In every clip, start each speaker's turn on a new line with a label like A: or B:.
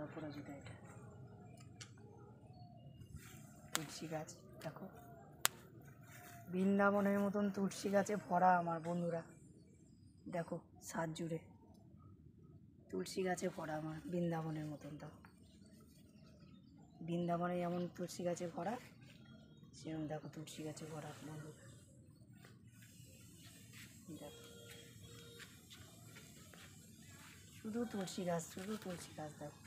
A: অপরাজিতা, এটা তুলসী গাছ। দেখো বৃন্দাবনের মতন তুলসী গাছে ভরা আমার বন্ধুরা। দেখো ছাদ জুড়ে তুলসী গাছে ভরা আমার বৃন্দাবনের মতন। দেখো বৃন্দাবনে যেমন তুলসী গাছে ভরা, সেরকম দেখো তুলসী গাছে ভরা বন্ধুরা। দেখো শুধু তুলসী গাছ, শুধু তুলসী গাছ। দেখো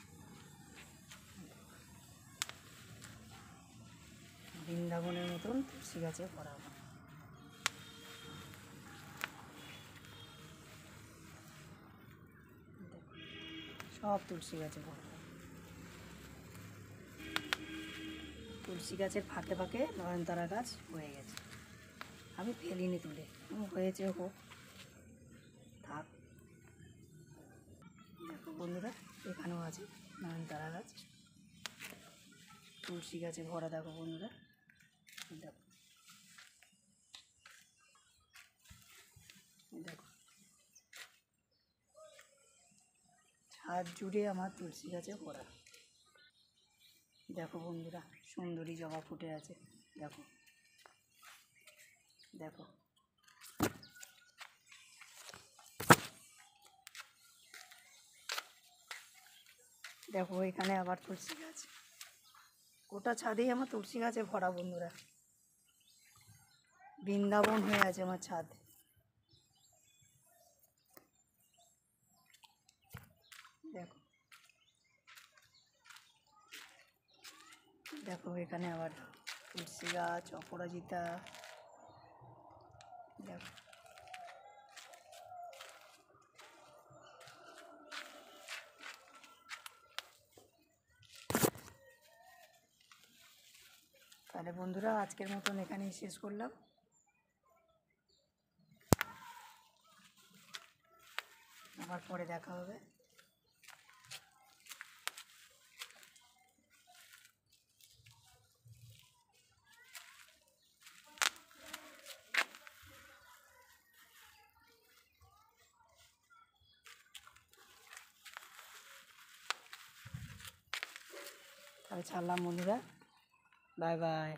A: বৃন্দাবনের মতন তুলসী গাছে ভরা আমার। সব তুলসী গাছে ভরা। তুলসী গাছের ফাঁকে ফাঁকে নয়নতারা গাছ হয়ে গেছে, আমি ফেলিনি তুলে, হয়েছে হোক থাক। দেখো বন্ধুরা এখানেও আছে নয়নতারা গাছ, তুলসী গাছে ভরা। দেখো বন্ধুরা, দেখো দেখো ছাদ জুড়ে আমার তুলসী গাছে ভরা। দেখো বন্ধুরা সুন্দরী জবা ফুটে আছে। দেখো দেখো দেখো এখানে আবার তুলসী গাছ, গোটা ছাদেই আমার তুলসী গাছে ভরা বন্ধুরা। বৃন্দাবন হয়ে আছে আমার ছাদ। দেখো দেখো এখানে আবার তুলসী গাছ, অপরাজিতা। দেখো তাহলে বন্ধুরা আজকের মতন এখানেই শেষ করলাম। আবার পরে দেখা হবে। তাহলে ছাড়লাম বন্ধুরা, বাই বাই।